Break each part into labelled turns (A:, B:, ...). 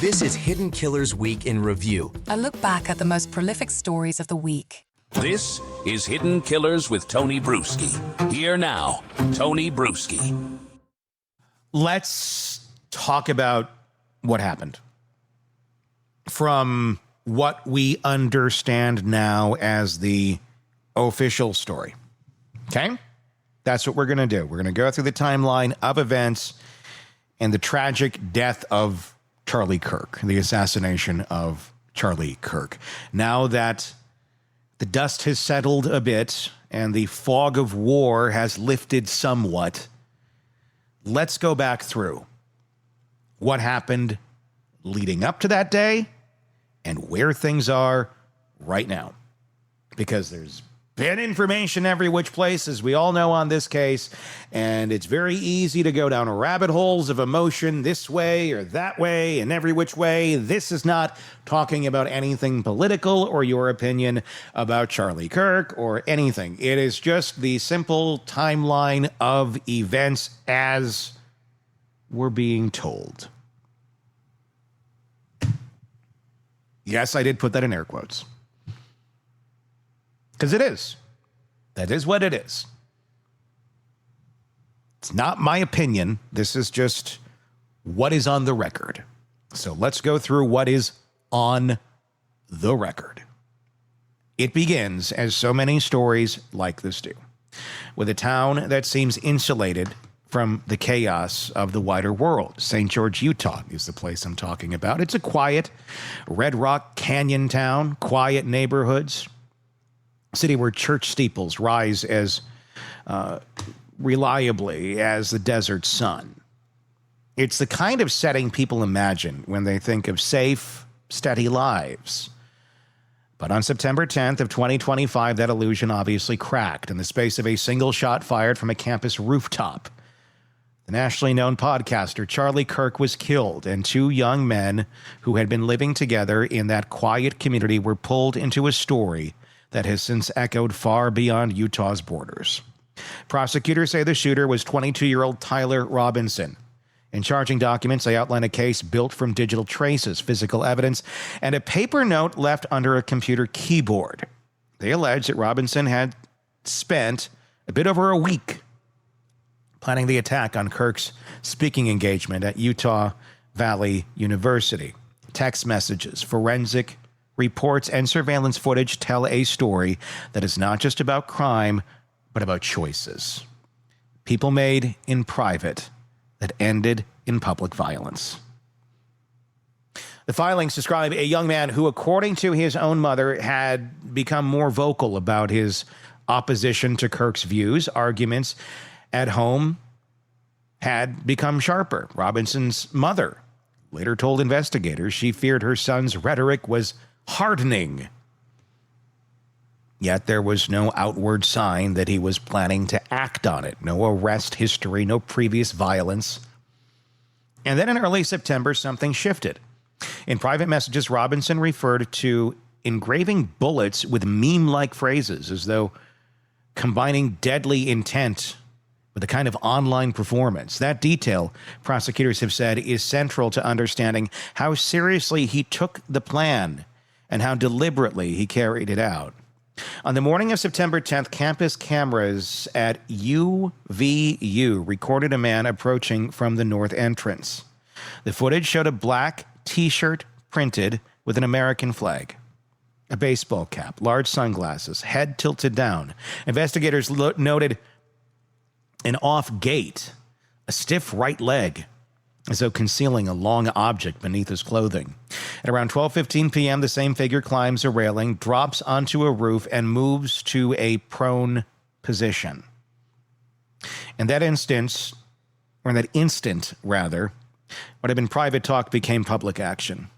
A: This is Hidden Killers Week in Review.
B: A look back at the most prolific stories of the week.
C: This is Hidden Killers with Tony Bruschi. Here now, Tony Bruschi.
D: Let's talk about what happened. From what we understand now as the official story. Okay? That's what we're going to do. We're going to go through the timeline of events and the tragic death of Charlie Kirk, the assassination of Charlie Kirk. Now that the dust has settled a bit and the fog of war has lifted somewhat, let's go back through what happened leading up to that day and where things are right now. Because there's been information every which place, as we all know on this case, and it's very easy to go down rabbit holes of emotion this way or that way and every which way. This is not talking about anything political or your opinion about Charlie Kirk or anything. It is just the simple timeline of events as we're being told. Yes, I did put that in air quotes. Because it is. That is what it is. It's not my opinion. This is just what is on the record. So let's go through what is on the record. It begins, as so many stories like this do, with a town that seems insulated from the chaos of the wider world. St. George, Utah is the place I'm talking about. It's a quiet Red Rock Canyon town, quiet neighborhoods, city where church steeples rise as reliably as the desert sun. It's the kind of setting people imagine when they think of safe, steady lives. But on September 10th of 2025, that illusion obviously cracked in the space of a single shot fired from a campus rooftop. The nationally known podcaster Charlie Kirk was killed, and two young men who had been living together in that quiet community were pulled into a story that has since echoed far beyond Utah's borders. Prosecutors say the shooter was 22-year-old Tyler Robinson. In charging documents, they outline a case built from digital traces, physical evidence, and a paper note left under a computer keyboard. They allege that Robinson had spent a bit over a week planning the attack on Kirk's speaking engagement at Utah Valley University. Text messages, forensic reports, and surveillance footage tell a story that is not just about crime, but about choices. People made in private that ended in public violence. The filings describe a young man who, according to his own mother, had become more vocal about his opposition to Kirk's views. Arguments at home had become sharper. Robinson's mother later told investigators she feared her son's rhetoric was hardening. Yet there was no outward sign that he was planning to act on it. No arrest history, no previous violence. And then in early September, something shifted. In private messages, Robinson referred to engraving bullets with meme-like phrases, as though combining deadly intent with a kind of online performance. That detail, prosecutors have said, is central to understanding how seriously he took the plan and how deliberately he carried it out. On the morning of September 10th, campus cameras at UVU recorded a man approaching from the north entrance. The footage showed a black T-shirt printed with an American flag, a baseball cap, large sunglasses, head tilted down. Investigators noted an off gait, a stiff right leg, as though concealing a long object beneath his clothing. At around 12:15 p.m., the same figure climbs a railing, drops onto a roof, and moves to a prone position. In that instant, what had been private talk became public action.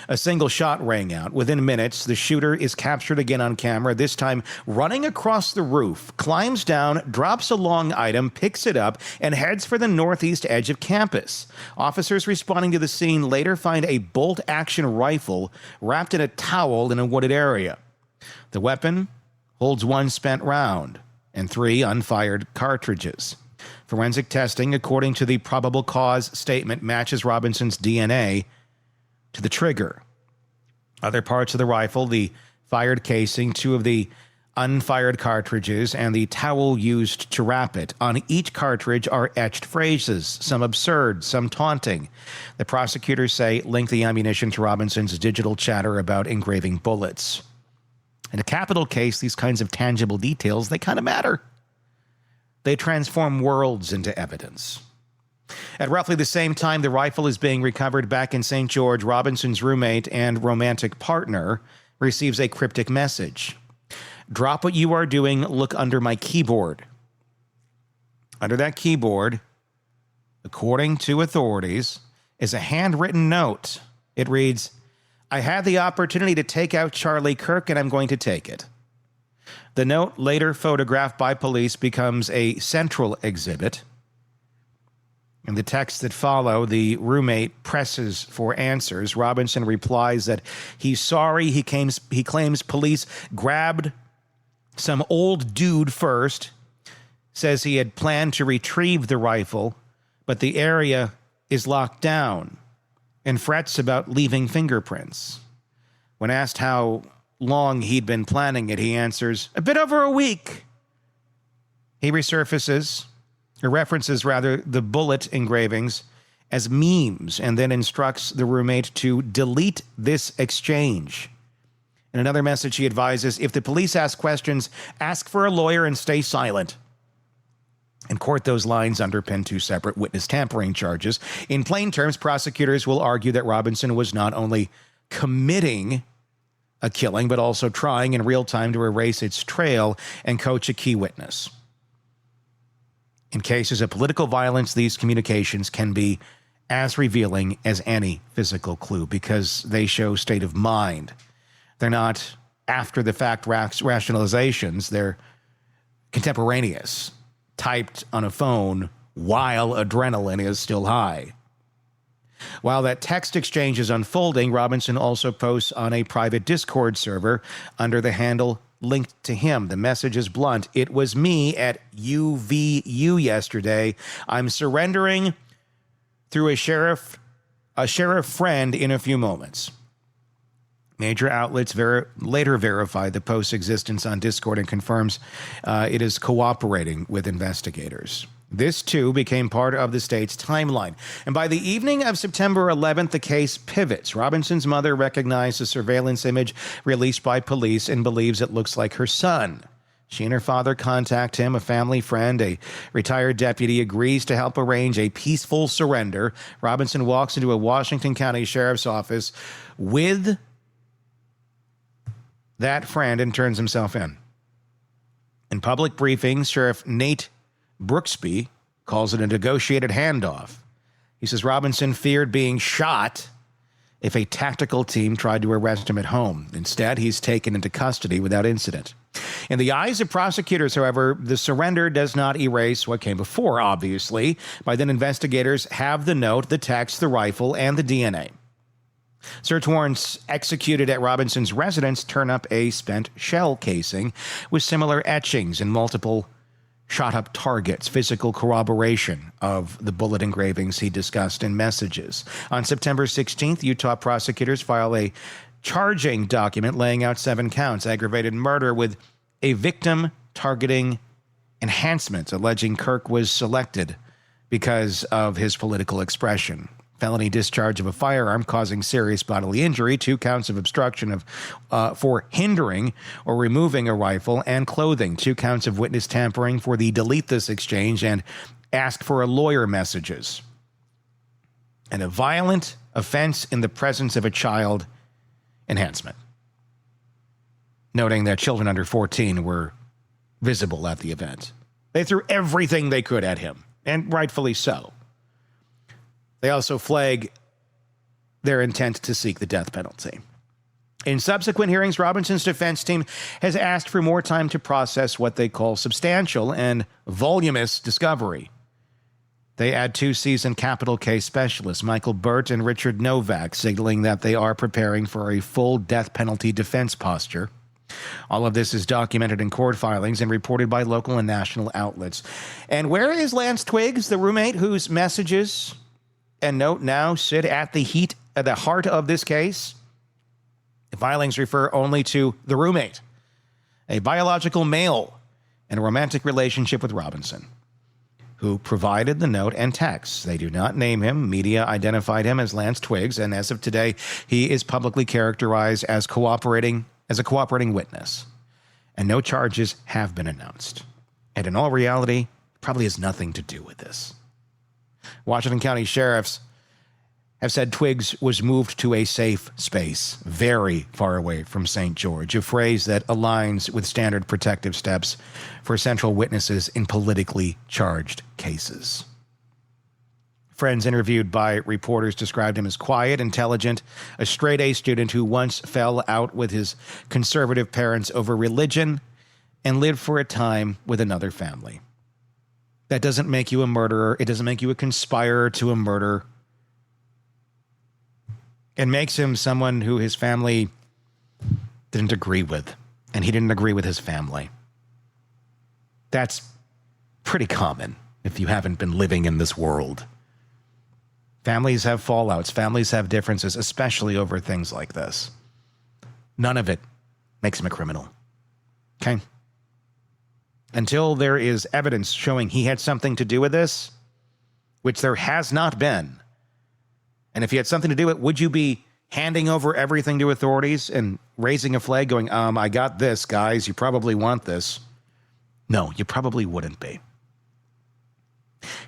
D: A single shot rang out. Within minutes, the shooter is captured again on camera, this time running across the roof, climbs down, drops a long item, picks it up, and heads for the northeast edge of campus. Officers responding to the scene later find a bolt-action rifle wrapped in a towel in a wooded area. The weapon holds one spent round and 3 unfired cartridges. Forensic testing, according to the probable cause statement, matches Robinson's DNA to the trigger. Other parts of the rifle, the fired casing, 2 of the unfired cartridges, and the towel used to wrap it. On each cartridge are etched phrases, some absurd, some taunting. The prosecutors say link the ammunition to Robinson's digital chatter about engraving bullets. In a capital case, these kinds of tangible details, they kind of matter. They transform worlds into evidence. At roughly the same time the rifle is being recovered back in St. George, Robinson's roommate and romantic partner receives a cryptic message. Drop what you are doing, look under my keyboard. Under that keyboard, according to authorities, is a handwritten note. It reads, I had the opportunity to take out Charlie Kirk and I'm going to take it. The note, later photographed by police, becomes a central exhibit. In the texts that follow, the roommate presses for answers. Robinson replies that he's sorry. He claims police grabbed some old dude first, says he had planned to retrieve the rifle, but the area is locked down, and frets about leaving fingerprints. When asked how long he'd been planning it, he answers, a bit over a week. He references the bullet engravings as memes and then instructs the roommate to delete this exchange. In another message, he advises, if the police ask questions, ask for a lawyer and stay silent. In court, those lines underpin 2 separate witness tampering charges. In plain terms, prosecutors will argue that Robinson was not only committing a killing, but also trying in real time to erase its trail and coach a key witness. In cases of political violence, these communications can be as revealing as any physical clue because they show state of mind. They're not after-the-fact rationalizations. They're contemporaneous, typed on a phone while adrenaline is still high. While that text exchange is unfolding, Robinson also posts on a private Discord server under the handle linked to him. The message is blunt. It was me at UVU yesterday. I'm surrendering through a sheriff friend in a few moments. Major outlets later verified the post's existence on Discord and confirms it is cooperating with investigators. This, too, became part of the state's timeline. And by the evening of September 11th, the case pivots. Robinson's mother recognized the surveillance image released by police and believes it looks like her son. She and her father contact him. A family friend, a retired deputy, agrees to help arrange a peaceful surrender. Robinson walks into a Washington County Sheriff's office with that friend and turns himself in. In public briefings, Sheriff Nate Brooksby calls it a negotiated handoff. He says Robinson feared being shot if a tactical team tried to arrest him at home. Instead, he's taken into custody without incident. In the eyes of prosecutors, however, the surrender does not erase what came before, obviously. By then, investigators have the note, the text, the rifle, and the DNA. Search warrants executed at Robinson's residence turn up a spent shell casing with similar etchings and multiple shot-up targets, physical corroboration of the bullet engravings he discussed in messages. On September 16th, Utah prosecutors file a charging document laying out 7 counts, aggravated murder with a victim targeting enhancement, alleging Kirk was selected because of his political expression. Felony discharge of a firearm causing serious bodily injury, 2 counts of obstruction for hindering or removing a rifle, and clothing, 2 counts of witness tampering for the delete this exchange and ask for a lawyer messages, and a violent offense in the presence of a child enhancement. Noting that children under 14 were visible at the event. They threw everything they could at him, and rightfully so. They also flag their intent to seek the death penalty. In subsequent hearings, Robinson's defense team has asked for more time to process what they call substantial and voluminous discovery. They add 2 seasoned capital case specialists, Michael Burt and Richard Novak, signaling that they are preparing for a full death penalty defense posture. All of this is documented in court filings and reported by local and national outlets. And where is Lance Twiggs, the roommate whose messages and note now sit at the heat at the heart of this case, the filings refer only to the roommate, a biological male in a romantic relationship with Robinson, who provided the note and text. They do not name him. Media identified him as Lance Twiggs, and as of today, he is publicly characterized as a cooperating witness. And no charges have been announced. And in all reality, probably has nothing to do with this. Washington County sheriffs have said Twiggs was moved to a safe space, very far away from St. George, a phrase that aligns with standard protective steps for central witnesses in politically charged cases. Friends interviewed by reporters described him as quiet, intelligent, a straight-A student who once fell out with his conservative parents over religion and lived for a time with another family. That doesn't make you a murderer. It doesn't make you a conspirer to a murder. It makes him someone who his family didn't agree with, and he didn't agree with his family. That's pretty common if you haven't been living in this world. Families have fallouts. Families have differences, especially over things like this. None of it makes him a criminal. Okay? Until there is evidence showing he had something to do with this, which there has not been. And if you had something to do with it, would you be handing over everything to authorities and raising a flag going, I got this, guys, you probably want this? No, you probably wouldn't be.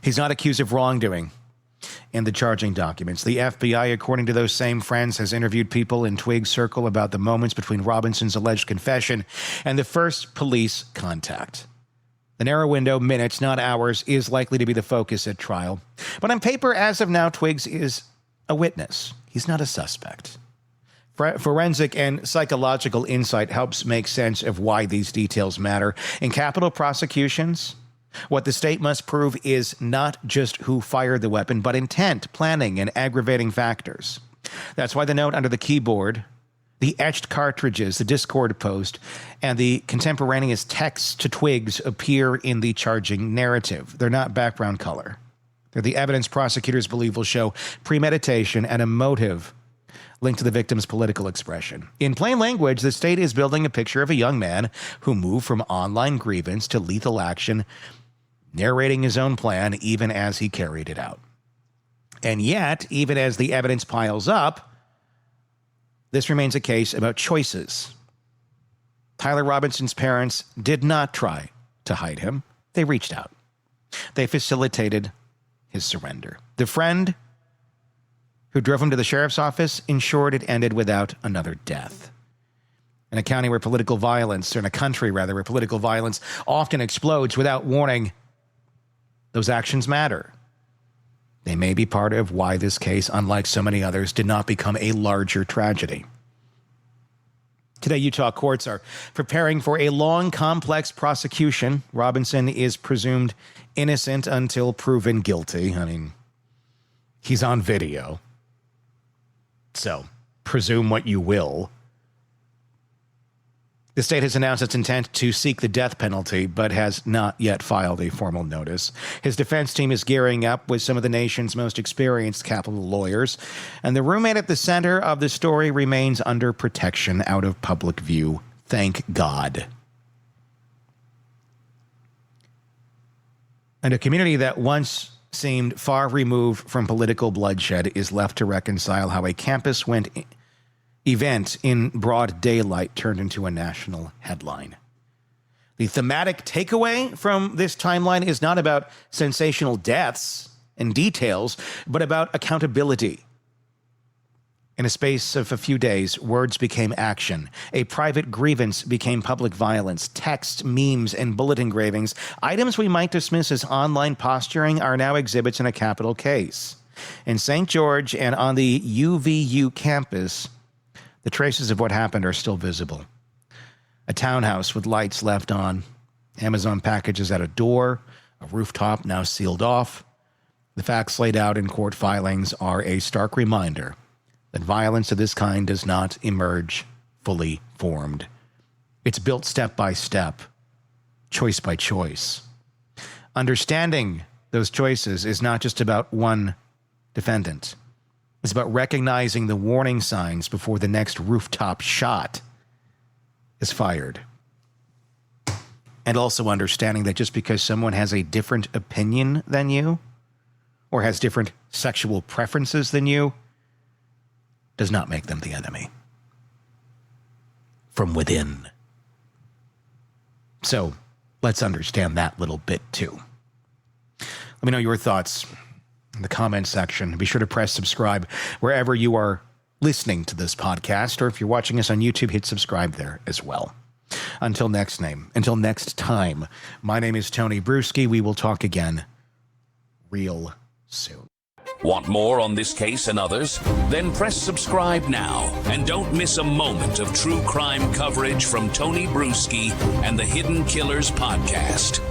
D: He's not accused of wrongdoing in the charging documents. The FBI, according to those same friends, has interviewed people in Twiggs' circle about the moments between Robinson's alleged confession and the first police contact. The narrow window, minutes, not hours, is likely to be the focus at trial. But on paper, as of now, Twiggs is a witness. He's not a suspect. Forensic and psychological insight helps make sense of why these details matter. In capital prosecutions, what the state must prove is not just who fired the weapon, but intent, planning, and aggravating factors. That's why the note under the keyboard, the etched cartridges, the Discord post, and the contemporaneous text to Twiggs appear in the charging narrative. They're not background color. They're the evidence prosecutors believe will show premeditation and a motive linked to the victim's political expression. In plain language, the state is building a picture of a young man who moved from online grievance to lethal action, narrating his own plan even as he carried it out. And yet, even as the evidence piles up, this remains a case about choices. Tyler Robinson's parents did not try to hide him. They reached out. They facilitated his surrender. The friend who drove him to the sheriff's office ensured it ended without another death. In a country where political violence, or in a country rather, where political violence often explodes without warning, those actions matter. They may be part of why this case, unlike so many others, did not become a larger tragedy. Today, Utah courts are preparing for a long, complex prosecution. Robinson is presumed innocent until proven guilty. I mean, he's on video. So, presume what you will. The state has announced its intent to seek the death penalty, but has not yet filed a formal notice. His defense team is gearing up with some of the nation's most experienced capital lawyers, and the roommate at the center of the story remains under protection out of public view. Thank God. And a community that once seemed far removed from political bloodshed is left to reconcile how a campus event in broad daylight turned into a national headline. The thematic takeaway from this timeline is not about sensational deaths and details, but about accountability. In a space of a few days, words became action. A private grievance became public violence. Texts, memes, and bullet engravings, items we might dismiss as online posturing, are now exhibits in a capital case. In St. George and on the UVU campus, the traces of what happened are still visible. A townhouse with lights left on, Amazon packages at a door, a rooftop now sealed off. The facts laid out in court filings are a stark reminder that violence of this kind does not emerge fully formed. It's built step by step, choice by choice. Understanding those choices is not just about one defendant. It's about recognizing the warning signs before the next rooftop shot is fired. And also understanding that just because someone has a different opinion than you or has different sexual preferences than you does not make them the enemy. From within. So let's understand that little bit too. Let me know your thoughts in the comment section. Be sure to press subscribe wherever you are listening to this podcast, or if you're watching us on YouTube, hit subscribe there as well. Until next time, my name is Tony Bruschi. We will talk again real soon.
C: Want more on this case and others? Then press subscribe now and don't miss a moment of true crime coverage from Tony Bruschi and the Hidden Killers podcast.